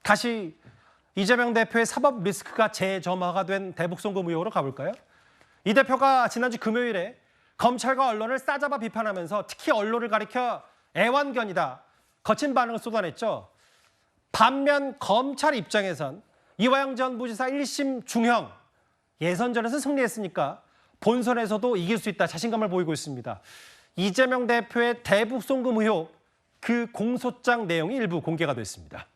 다시 이재명 대표의 사법 리스크가 재점화가 된 대북 송금 의혹으로 가볼까요? 이 대표가 지난주 금요일에 검찰과 언론을 싸잡아 비판하면서 특히 언론을 가리켜 애완견이다, 거친 반응을 쏟아냈죠. 반면 검찰 입장에선 이화영 전 부지사 1심 중형, 예선전에서 승리했으니까 본선에서도 이길 수 있다 자신감을 보이고 있습니다. 이재명 대표의 대북 송금 의혹, 그 공소장 내용이 일부 공개가 됐습니다.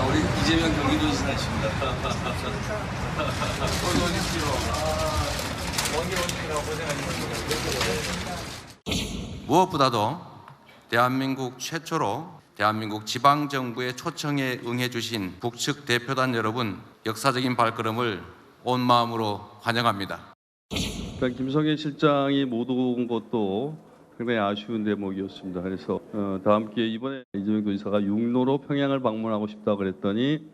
우리 이재명 경기도지사이십니다. 어서 오십시오. 원기원님이라고 고생하셨습니다. 무엇보다도 대한민국 최초로 대한민국 지방정부의 초청에 응해주신 북측 대표단 여러분, 역사적인 발걸음을 온 마음으로 환영합니다. 김성애 실장이 못 온 것도 상당히 아쉬운 대목이었습니다. 그래서 다음 기회에 이번에 이재명 도지사가 육로로 평양을 방문하고 싶다고 그랬더니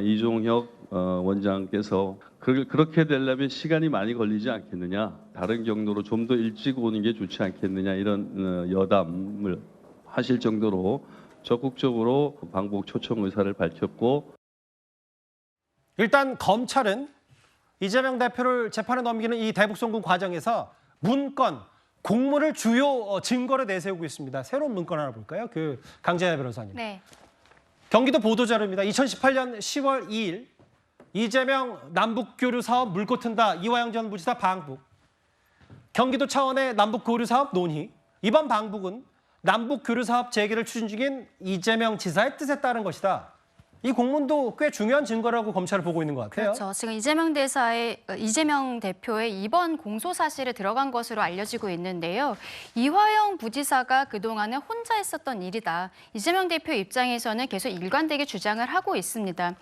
이종혁 원장께서 그렇게 되려면 시간이 많이 걸리지 않겠느냐, 다른 경로로 좀 더 일찍 오는 게 좋지 않겠느냐, 이런 여담을 하실 정도로 적극적으로 방북 초청 의사를 밝혔고, 일단 검찰은 이재명 대표를 재판에 넘기는 이 대북 송금 과정에서 문건, 공문을 주요 증거로 내세우고 있습니다. 새로운 문건 하나 볼까요? 강재하 변호사님. 네. 경기도 보도자료입니다. 2018년 10월 2일 이재명 남북교류 사업 물고 튼다, 이화영 전 부지사 방북. 경기도 차원의 남북교류 사업 논의. 이번 방북은 남북교류 사업 재개를 추진 중인 이재명 지사의 뜻에 따른 것이다. 이 공문도 꽤 중요한 증거라고 검찰을 보고 있는 것 같아요. 그렇죠. 지금 이재명 대표의 이번 공소 사실에 들어간 것으로 알려지고 있는데요. 이화영 부지사가 그동안은 혼자 했었던 일이다. 이재명 대표 입장에서는 계속 일관되게 주장을 하고 있습니다.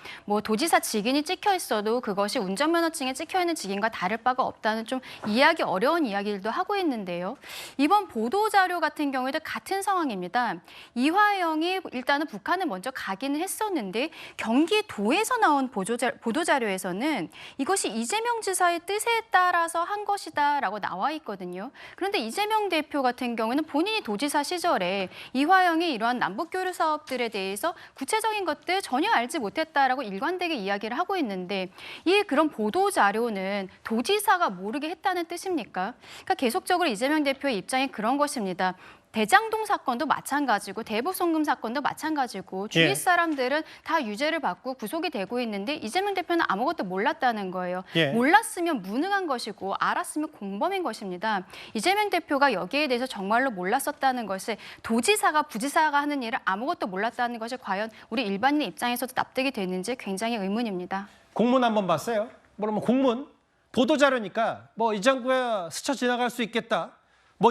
도지사 직인이 찍혀 있어도 그것이 운전면허증에 찍혀 있는 직인과 다를 바가 없다는 좀 이해하기 어려운 이야기들도 하고 있는데요. 이번 보도자료 같은 경우에도 같은 상황입니다. 이화영이 일단은 북한을 먼저 가기는 했었는데 경기도에서 나온 보도자료에서는 이것이 이재명 지사의 뜻에 따라서 한 것이다라고 나와 있거든요. 그런데 이재명 대표 같은 경우는 본인이 도지사 시절에 이화영이 이러한 남북교류 사업들에 대해서 구체적인 것들 전혀 알지 못했다라고 일관되게 이야기를 하고 있는데, 이 그런 보도자료는 도지사가 모르게 했다는 뜻입니까? 그러니까 계속적으로 이재명 대표의 입장이 그런 것입니다. 대장동 사건도 마찬가지고 대북 송금 사건도 마찬가지고 주위 사람들은 다 유죄를 받고 구속이 되고 있는데 이재명 대표는 아무것도 몰랐다는 거예요. 몰랐으면 무능한 것이고 알았으면 공범인 것입니다. 이재명 대표가 여기에 대해서 정말로 몰랐었다는 것을, 도지사가 부지사가 하는 일을 아무것도 몰랐다는 것이 과연 우리 일반인의 입장에서도 납득이 되는지 굉장히 의문입니다. 공문 한번 봤어요? 공문, 보도자료니까 이 정도야 스쳐 지나갈 수 있겠다.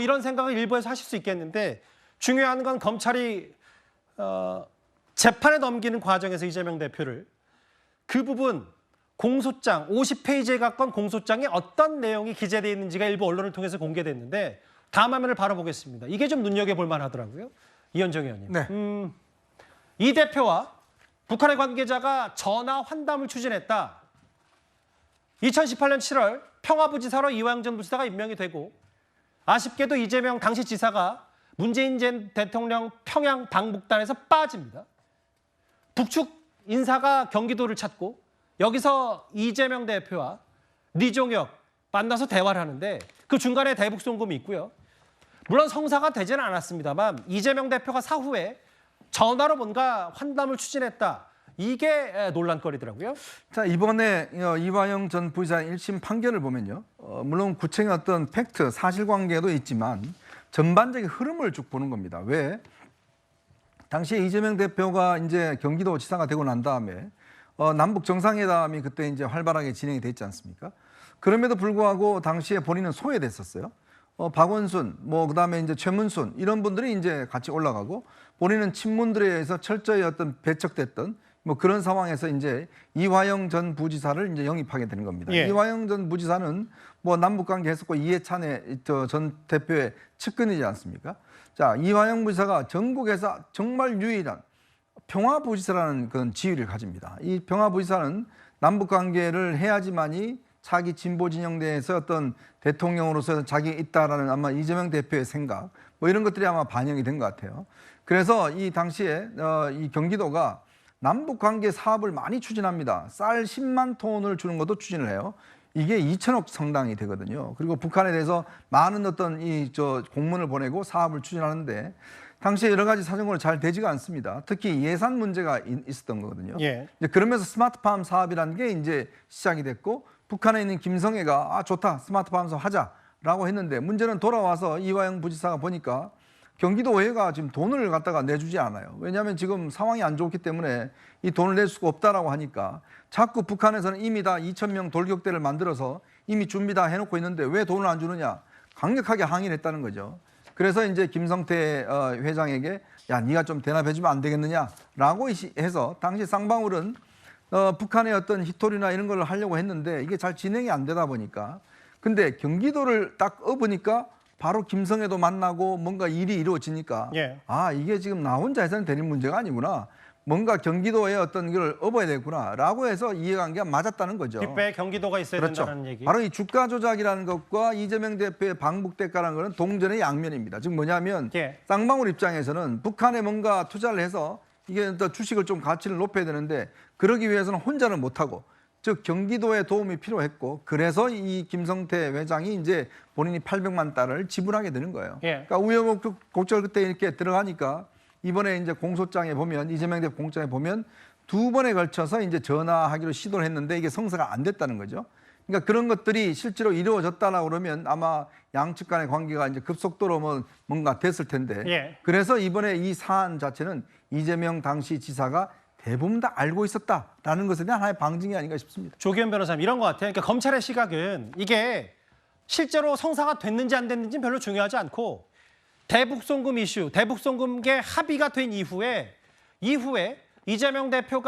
이런 생각을 일부에서 하실 수 있겠는데, 중요한 건 검찰이 재판에 넘기는 과정에서 이재명 대표를 그 부분 공소장 50페이지에 가까운 공소장에 어떤 내용이 기재되어 있는지가 일부 언론을 통해서 공개됐는데, 다음 화면을 바로 보겠습니다. 이게 좀 눈여겨볼 만하더라고요. 이현정 의원님. 네. 이 대표와 북한의 관계자가 전화 환담을 추진했다. 2018년 7월 평화부지사로 이화영 전 부지사가 임명이 되고, 아쉽게도 이재명 당시 지사가 문재인 전 대통령 평양 방북단에서 빠집니다. 북측 인사가 경기도를 찾고 여기서 이재명 대표와 리종혁 만나서 대화를 하는데, 그 중간에 대북 송금이 있고요. 물론 성사가 되지는 않았습니다만 이재명 대표가 사후에 전화로 뭔가 환담을 추진했다. 이게 논란거리더라고요. 자, 이번에 이화영 전 부지사 1심 판결을 보면요. 물론 구체적인 어떤 팩트, 사실관계도 있지만 전반적인 흐름을 쭉 보는 겁니다. 왜? 당시에 이재명 대표가 이제 경기도지사가 되고 난 다음에 남북 정상회담이 그때 이제 활발하게 진행이 됐지 않습니까? 그럼에도 불구하고 당시에 본인은 소외됐었어요. 박원순, 그다음에 이제 최문순 이런 분들이 이제 같이 올라가고, 본인은 친문들에 의해서 철저히 배척됐던 그런 상황에서 이제 이화영 전 부지사를 이제 영입하게 되는 겁니다. 이화영 전 부지사는 남북 관계 했었고 이해찬 전 대표의 측근이지 않습니까? 자, 이화영 부지사가 전국에서 정말 유일한 평화부지사라는 그런 지위를 가집니다. 이 평화부지사는 남북 관계를 해야지만이 차기 진보 진영대에서 어떤 대통령으로서 자기 있다라는 아마 이재명 대표의 생각, 뭐 이런 것들이 아마 반영이 된 것 같아요. 그래서 이 당시에 이 경기도가 남북 관계 사업을 많이 추진합니다. 쌀 10만 톤을 주는 것도 추진을 해요. 이게 2천억 상당이 되거든요. 그리고 북한에 대해서 많은 어떤 공문을 보내고 사업을 추진하는데 당시에 여러 가지 사정으로 잘 되지가 않습니다. 특히 예산 문제가 있었던 거거든요. 예. 이제 그러면서 스마트팜 사업이라는 게 이제 시작이 됐고 북한에 있는 김성애가 좋다 스마트팜 사업 하자라고 했는데 문제는 돌아와서 이화영 부지사가 보니까 경기도의회가 지금 돈을 갖다가 내주지 않아요. 왜냐하면 지금 상황이 안 좋기 때문에 이 돈을 낼 수가 없다라고 하니까 자꾸 북한에서는 이미 다 2,000명 돌격대를 만들어서 이미 준비 다 해놓고 있는데 왜 돈을 안 주느냐 강력하게 항의를 했다는 거죠. 그래서 이제 김성태 회장에게 야 네가 좀 대납해주면 안 되겠느냐라고 해서 당시 쌍방울은 북한의 어떤 히토리나 이런 걸 하려고 했는데 이게 잘 진행이 안 되다 보니까 근데 경기도를 딱 업으니까 바로 김성애도 만나고 뭔가 일이 이루어지니까 예. 이게 지금 나 혼자 해서는 되는 문제가 아니구나. 뭔가 경기도의 어떤 걸 업어야 되구나라고 해서 이해관계가 맞았다는 거죠. 뒷배에 경기도가 있어야 그렇죠. 된다는 얘기. 바로 이 주가 조작이라는 것과 이재명 대표의 방북 대가라는 것은 동전의 양면입니다. 즉 뭐냐면 예. 쌍방울 입장에서는 북한에 뭔가 투자를 해서 이게 또 주식을 좀 가치를 높여야 되는데 그러기 위해서는 혼자는 못하고 즉 경기도의 도움이 필요했고 그래서 이 김성태 회장이 이제 본인이 800만 달러를 지불하게 되는 거예요. 예. 그러니까 우여곡절 그때 이렇게 들어가니까 이번에 이제 공소장에 보면 이재명 대표 공소장에 보면 2번에 걸쳐서 이제 전화하기로 시도를 했는데 이게 성사가 안 됐다는 거죠. 그러니까 그런 것들이 실제로 이루어졌다라고 그러면 아마 양측 간의 관계가 이제 급속도로 뭔가 됐을 텐데. 예. 그래서 이번에 이 사안 자체는 이재명 당시 지사가 대부분 다 알고 있었다라는 것에 대한 하나의 방증이 아닌가 싶습니다. 조기현 변호사님 이런 것 같아요. 그러니까 검찰의 시각은 이게 실제로 성사가 됐는지 안 됐는지는 별로 중요하지 않고 대북송금 이슈, 대북송금계 합의가 된 이후에 이재명 대표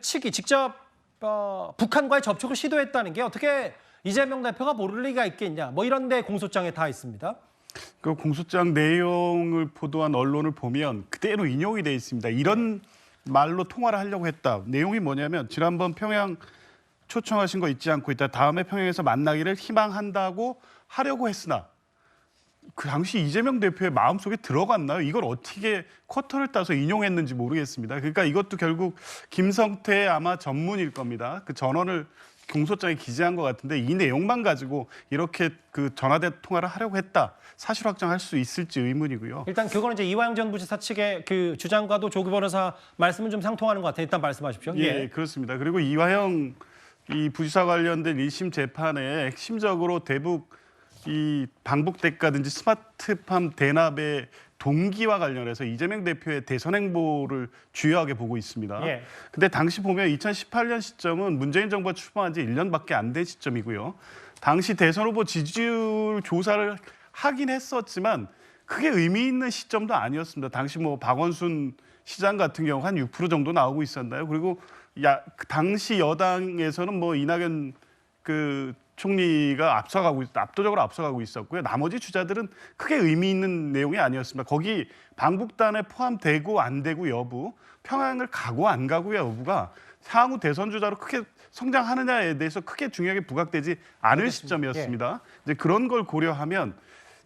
측이 직접 북한과의 접촉을 시도했다는 게 어떻게 이재명 대표가 모를 리가 있겠냐. 뭐 이런 데 공소장에 다 있습니다. 그 공소장 내용을 보도한 언론을 보면 그대로 인용이 돼 있습니다. 이런 말로 통화를 하려고 했다. 내용이 뭐냐면 지난번 평양 초청하신 거 잊지 않고 있다. 다음에 평양에서 만나기를 희망한다고 하려고 했으나 그 당시 이재명 대표의 마음속에 들어갔나요? 이걸 어떻게 쿼터를 따서 인용했는지 모르겠습니다. 그러니까 이것도 결국 김성태의 아마 전문일 겁니다. 그 전원을 공소장에 기재한 것 같은데 이 내용만 가지고 이렇게 그 전화대 통화를 하려고 했다. 사실 확정할 수 있을지 의문이고요. 일단 그거는 이제 이화영 전 부지사 측의 그 주장과도 조기 변호사 말씀은 좀 상통하는 것 같아요. 일단 말씀하십시오. 예, 그렇습니다. 그리고 이화영 이 부지사 관련된 1심 재판에 핵심적으로 대북 이 방북 대가든지 스마트팜 대납의 동기와 관련해서 이재명 대표의 대선 행보를 주요하게 보고 있습니다. 예. 근데 당시 보면 2018년 시점은 문재인 정부가 출범한 지 1년밖에 안 된 시점이고요. 당시 대선 후보 지지율 조사를 하긴 했었지만 크게 의미 있는 시점도 아니었습니다. 당시 뭐 박원순 시장 같은 경우 한 6% 정도 나오고 있었나요? 그리고 당시 여당에서는 뭐 이낙연 그 총리가 압도적으로 앞서가고 있었고요. 나머지 주자들은 크게 의미 있는 내용이 아니었습니다. 거기 방북단에 포함되고 안 되고 여부, 평양을 가고 안 가고 여부가 향후 대선 주자로 크게 성장하느냐에 대해서 크게 중요하게 부각되지 않을 시점이었습니다. 이제 그런 걸 고려하면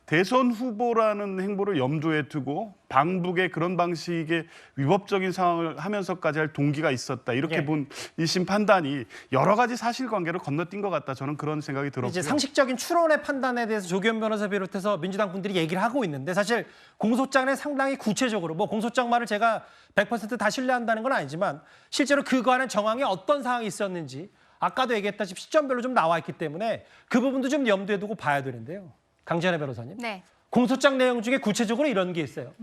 대선 후보라는 행보를 염두에 두고 방북의 그런 방식의 위법적인 상황을 하면서까지 할 동기가 있었다. 이렇게 본 1심 판단이 여러 가지 사실관계를 건너뛴 것 같다. 저는 그런 생각이 들었고요. 이제 상식적인 추론의 판단에 대해서 조기현 변호사 비롯해서 민주당 분들이 얘기를 하고 있는데 사실 공소장에 상당히 구체적으로 뭐 공소장 말을 제가 100% 다 신뢰한다는 건 아니지만 실제로 그거와는 정황에 어떤 사항이 있었는지 아까도 얘기했다시피 시점별로 좀 나와 있기 때문에 그 부분도 좀 염두에 두고 봐야 되는데요. 강지한의 변호사님. 네. 공소장 내용 중에 구체적으로 이런 게 있어요.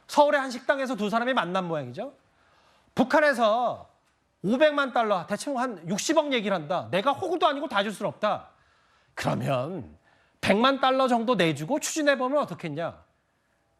서울의 한 식당에서 두 사람이 만난 모양이죠. 북한에서 500만 달러, 대충 한 60억 얘기를 한다. 내가 호구도 아니고 다 줄 수는 없다. 그러면 100만 달러 정도 내주고 추진해보면 어떻겠냐.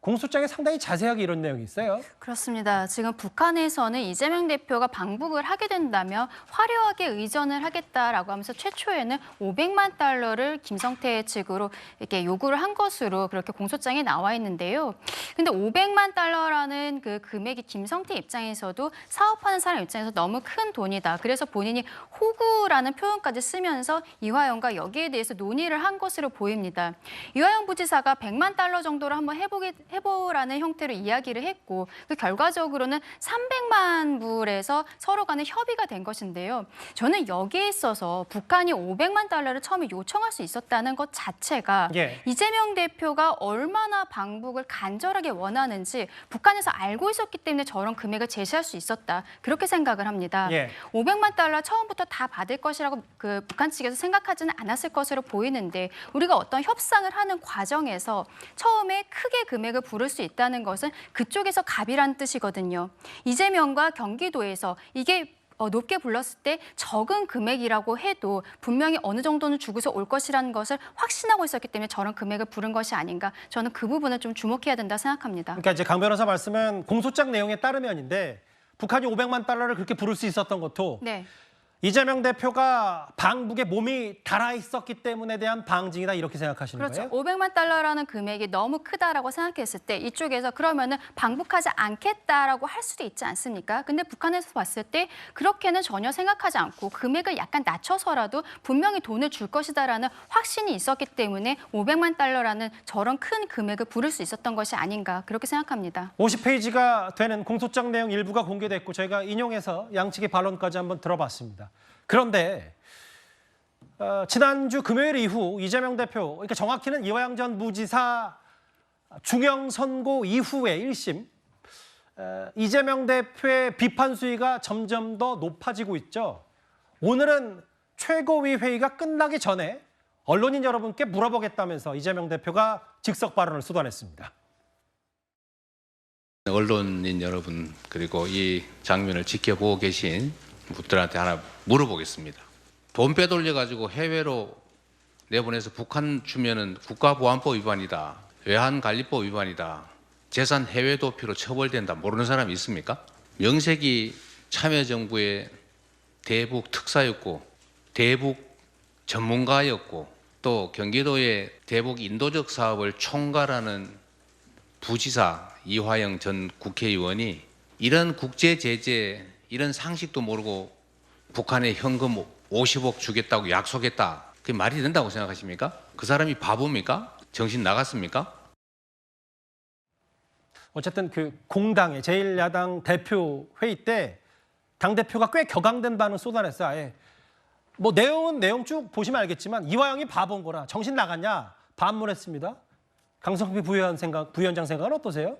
공소장에 상당히 자세하게 이런 내용이 있어요. 그렇습니다. 지금 북한에서는 이재명 대표가 방북을 하게 된다면 화려하게 의전을 하겠다라고 하면서 최초에는 500만 달러를 김성태 측으로 이렇게 요구를 한 것으로 그렇게 공소장에 나와 있는데요. 근데 500만 달러라는 그 금액이 김성태 입장에서도 사업하는 사람 입장에서 너무 큰 돈이다. 그래서 본인이 호구라는 표현까지 쓰면서 이화영과 여기에 대해서 논의를 한 것으로 보입니다. 이화영 부지사가 100만 달러 정도로 한번 해보라는 형태로 이야기를 했고 그 결과적으로는 300만 불에서 서로 간에 협의가 된 것인데요. 저는 여기에 있어서 북한이 500만 달러를 처음에 요청할 수 있었다는 것 자체가 예. 이재명 대표가 얼마나 방북을 간절하게 원하는지 북한에서 알고 있었기 때문에 저런 금액을 제시할 수 있었다. 그렇게 생각을 합니다. 예. 500만 달러 처음부터 다 받을 것이라고 그 북한 측에서 생각하지는 않았을 것으로 보이는데 우리가 어떤 협상을 하는 과정에서 처음에 크게 금액을 부를 수 있다는 것은 그쪽에서 갑이란 뜻이거든요. 이재명과 경기도에서 이게 높게 불렀을 때 적은 금액이라고 해도 분명히 어느 정도는 주고서 올 것이라는 것을 확신하고 있었기 때문에 저런 금액을 부른 것이 아닌가. 저는 그 부분을 좀 주목해야 된다 생각합니다. 그러니까 이제 강 변호사 말씀은 공소장 내용에 따르면인데 북한이 500만 달러를 그렇게 부를 수 있었던 것도 네. 이재명 대표가 방북에 몸이 달아 있었기 때문에 대한 방증이다 이렇게 생각하시는 그렇죠. 거예요? 500만 달러라는 금액이 너무 크다라고 생각했을 때 이쪽에서 그러면은 방북하지 않겠다라고 할 수도 있지 않습니까? 근데 북한에서 봤을 때 그렇게는 전혀 생각하지 않고 금액을 약간 낮춰서라도 분명히 돈을 줄 것이다라는 확신이 있었기 때문에 500만 달러라는 저런 큰 금액을 부를 수 있었던 것이 아닌가 그렇게 생각합니다. 50페이지가 되는 공소장 내용 일부가 공개됐고 저희가 인용해서 양측의 반론까지 한번 들어봤습니다. 그런데 지난주 금요일 이후 이재명 대표, 그러니까 정확히는 이화영 전 부지사 중형 선고 이후에 1심 이재명 대표의 비판 수위가 점점 더 높아지고 있죠. 오늘은 최고위 회의가 끝나기 전에 언론인 여러분께 물어보겠다면서 이재명 대표가 즉석 발언을 쏟아냈습니다. 언론인 여러분 그리고 이 장면을 지켜보고 계신 분들한테 하나 물어보겠습니다. 돈 빼돌려 가지고 해외로 내보내서 북한 주면은 국가보안법 위반이다, 외환관리법 위반이다, 재산 해외 도피로 처벌된다 모르는 사람이 있습니까? 명색이 참여정부의 대북 특사였고 대북 전문가였고 또 경기도의 대북 인도적 사업을 총괄하는 부지사 이화영 전 국회의원이 이런 국제 제재 이런 상식도 모르고 북한에 현금 50억 주겠다고 약속했다. 그게 말이 된다고 생각하십니까? 그 사람이 바보입니까? 정신 나갔습니까? 어쨌든 그 공당의 제1야당 대표 회의 때 당대표가 꽤 격앙된 반응 쏟아냈어요. 아예. 뭐 내용은 내용 쭉 보시면 알겠지만 이화영이 바본 거라 정신 나갔냐 반문했습니다. 강성필 부위원장 생각은 어떠세요?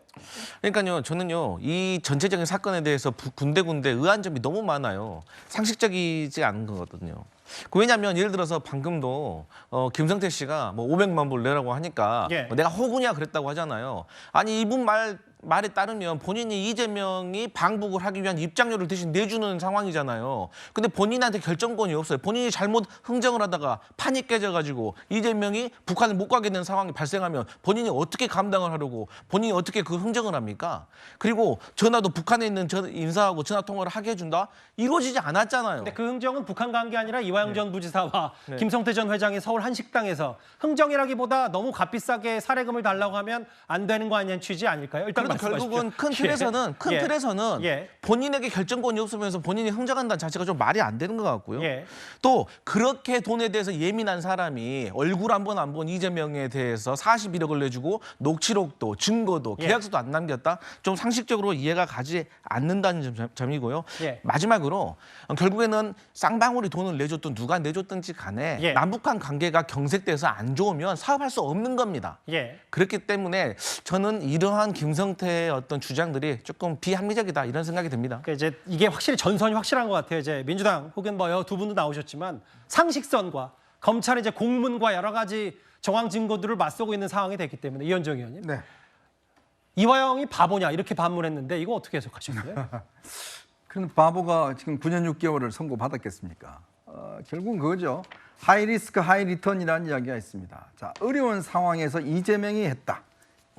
그러니까요, 저는요 이 전체적인 사건에 대해서 군데군데 의아한 점이 너무 많아요. 상식적이지 않은 거거든요. 왜냐하면 예를 들어서 방금도 김성태 씨가 뭐 500만 불 내라고 하니까 예. 내가 호구냐 그랬다고 하잖아요. 아니 이분 말에 따르면 본인이 이재명이 방북을 하기 위한 입장료를 대신 내주는 상황이잖아요. 근데 본인한테 결정권이 없어요. 본인이 잘못 흥정을 하다가 판이 깨져가지고 이재명이 북한을 못 가게 되는 상황이 발생하면 본인이 어떻게 감당을 하려고 본인이 어떻게 그 흥정을 합니까? 그리고 전화도 북한에 있는 인사하고 전화 통화를 하게 해준다? 이루어지지 않았잖아요. 근데 그 흥정은 북한 간 게 아니라 이화영 전 부지사와 김성태 전 회장이 서울 한식당에서 흥정이라기보다 너무 값비싸게 사례금을 달라고 하면 안 되는 거 아니냐는 취지 아닐까요? 일단 그래도 결국은 큰 틀에서는 본인에게 결정권이 없으면서 본인이 흥정한다는 자체가 좀 말이 안 되는 것 같고요. 또 그렇게 돈에 대해서 예민한 사람이 얼굴 한 번 안 본 이재명에 대해서 41억을 내주고 녹취록도 증거도 계약서도 안 남겼다. 좀 상식적으로 이해가 가지 않는다는 점이고요. 마지막으로 결국에는 쌍방울이 돈을 내줬든 누가 내줬든지 간에 남북한 관계가 경색돼서 안 좋으면 사업할 수 없는 겁니다. 그렇기 때문에 저는 이러한 김성태의 어떤 주장들이 조금 비합리적이다 이런 생각이 듭니다. 그러니까 이제 이게 확실히 전선이 확실한 것 같아요. 이제 민주당 혹은 뭐 두 분도 나오셨지만 상식선과 검찰의 이제 공문과 여러 가지 정황 증거들을 맞서고 있는 상황이 됐기 때문에 이현정 의원님. 네. 이화영이 바보냐 이렇게 반문했는데 이거 어떻게 해석하시나요? 그런 바보가 지금 9년 6개월을 선고받았겠습니까? 결국은 그거죠. 하이 리스크 하이 리턴이라는 이야기가 있습니다. 자, 어려운 상황에서 이재명이 했다.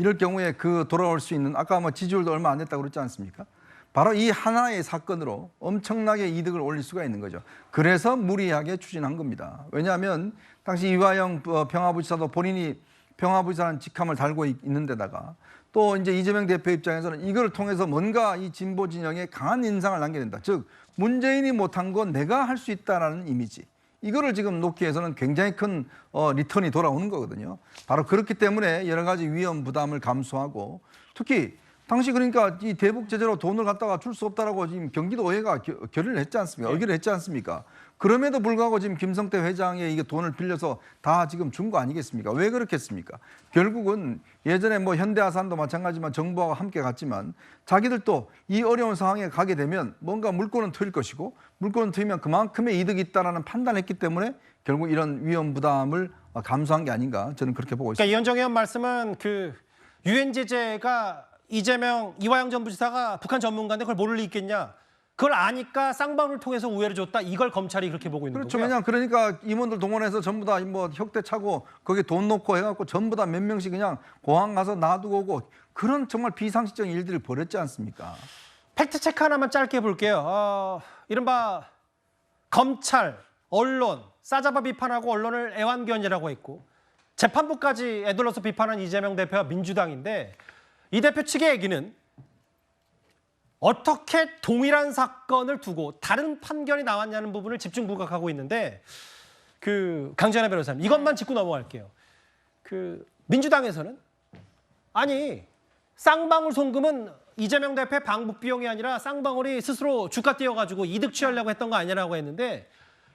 이럴 경우에 그 돌아올 수 있는 아까 뭐 지지율도 얼마 안 됐다고 그랬지 않습니까? 바로 이 하나의 사건으로 엄청나게 이득을 올릴 수가 있는 거죠. 그래서 무리하게 추진한 겁니다. 왜냐하면 당시 이화영 평화부지사도 본인이 평화부지사라는 직함을 달고 있는 데다가 또 이제 이재명 대표 입장에서는 이걸 통해서 뭔가 이 진보 진영에 강한 인상을 남겨낸다. 즉 문재인이 못한 건 내가 할 수 있다라는 이미지. 이거를 지금 놓기 위해서는 굉장히 큰 리턴이 돌아오는 거거든요. 바로 그렇기 때문에 여러 가지 위험 부담을 감수하고 특히 당시 그러니까 이 대북 제재로 돈을 갖다가 줄 수 없다라고 지금 경기도의회가 결의를 했지 않습니까? 의결을 했지 않습니까? 그럼에도 불구하고 지금 김성태 회장의 이게 돈을 빌려서 다 지금 준 거 아니겠습니까? 왜 그렇겠습니까? 결국은 예전에 뭐 현대아산도 마찬가지지만 정부와 함께 갔지만 자기들도 이 어려운 상황에 가게 되면 뭔가 물꼬는 트일 것이고 물꼬는 트이면 그만큼의 이득이 있다라는 판단을 했기 때문에 결국 이런 위험 부담을 감수한 게 아닌가 저는 그렇게 보고 있습니다. 그러니까 이현정 의원 말씀은 그 유엔 제재가 이화영 전 부지사가 북한 전문가인데 그걸 모를 리 있겠냐? 그걸 아니까 쌍방울을 통해서 우회를 줬다. 이걸 검찰이 그렇게 보고 있는 그렇죠. 거고요. 왜냐하면 그러니까 임원들 동원해서 전부 다 뭐 혁대 차고 거기에 돈 넣고 해갖고 전부 다 몇 명씩 그냥 공항 가서 놔두고 오고 그런 정말 비상식적인 일들을 벌였지 않습니까? 팩트 체크 하나만 짧게 볼게요. 이른바 검찰, 언론, 싸잡아 비판하고 언론을 애완견이라고 했고 재판부까지 애둘러서 비판한 이재명 대표와 민주당인데 이 대표 측의 얘기는 어떻게 동일한 사건을 두고 다른 판결이 나왔냐는 부분을 집중 부각하고 있는데 그 강지하나 변호사님 이것만 짚고 넘어갈게요. 그 민주당에서는 아니 쌍방울 송금은 이재명 대표의 방북 비용이 아니라 쌍방울이 스스로 주가 띄어가지고 이득 취하려고 했던 거 아니냐라고 했는데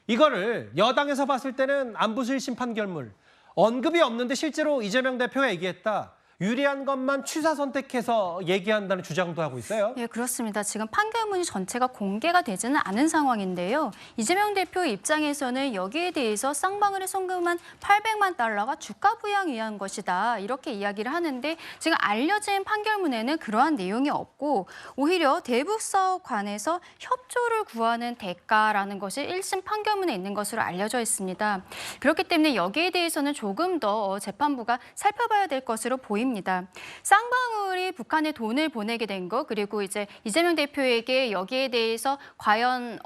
이거를 여당에서 봤을 때는 안부실 심판결물 언급이 없는데 실제로 이재명 대표가 얘기했다. 유리한 것만 취사 선택해서 얘기한다는 주장도 하고 있어요. 예, 그렇습니다. 지금 판결문이 전체가 공개가 되지는 않은 상황인데요. 이재명 대표 입장에서는 여기에 대해서 쌍방울에 송금한 800만 달러가 주가 부양을 위한 것이다. 이렇게 이야기를 하는데 지금 알려진 판결문에는 그러한 내용이 없고 오히려 대북사업 관해서 협조를 구하는 대가라는 것이 1심 판결문에 있는 것으로 알려져 있습니다. 그렇기 때문에 여기에 대해서는 조금 더 재판부가 살펴봐야 될 것으로 보입니다. 쌍방울이 북한에 돈을 보내게 된 거 그리고 이제 이재명 대표에게 여기에 대해서 과연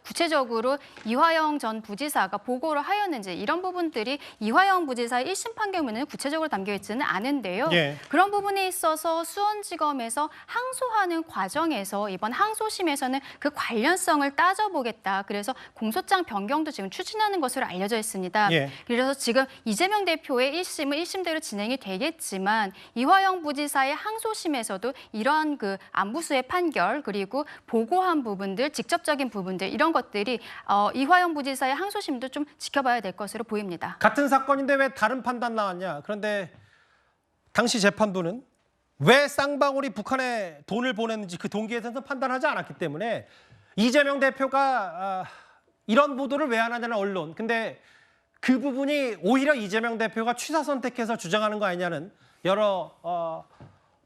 구체적으로 이화영 전 부지사가 보고를 하였는지 이런 부분들이 이화영 부지사의 1심 판결문은 구체적으로 담겨 있지는 않은데요. 예. 그런 부분에 있어서 수원지검에서 항소하는 과정에서 이번 항소심에서는 그 관련성을 따져보겠다. 그래서 공소장 변경도 지금 추진하는 것으로 알려져 있습니다. 예. 그래서 지금 이재명 대표의 1심은 1심대로 진행이 되겠지만 이화영 부지사의 항소심에서도 이러한 그 안부수의 판결 그리고 보고한 부분들, 직접적인 부분들 이런 것들이 이화영 부지사의 항소심도 좀 지켜봐야 될 것으로 보입니다. 같은 사건인데 왜 다른 판단 나왔냐? 그런데 당시 재판부는 왜 쌍방울이 북한에 돈을 보냈는지 그 동기에 대해서 판단하지 않았기 때문에 이재명 대표가 이런 보도를 왜 안 하냐는 언론. 근데 그 부분이 오히려 이재명 대표가 취사 선택해서 주장하는 거 아니냐는 여러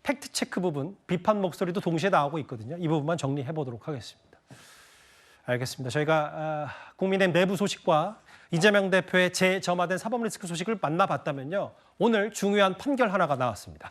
팩트 체크 부분, 비판 목소리도 동시에 나오고 있거든요. 이 부분만 정리해 보도록 하겠습니다. 알겠습니다. 저희가 국민의힘 내부 소식과 이재명 대표의 재점화된 사법 리스크 소식을 만나봤다면요. 오늘 중요한 판결 하나가 나왔습니다.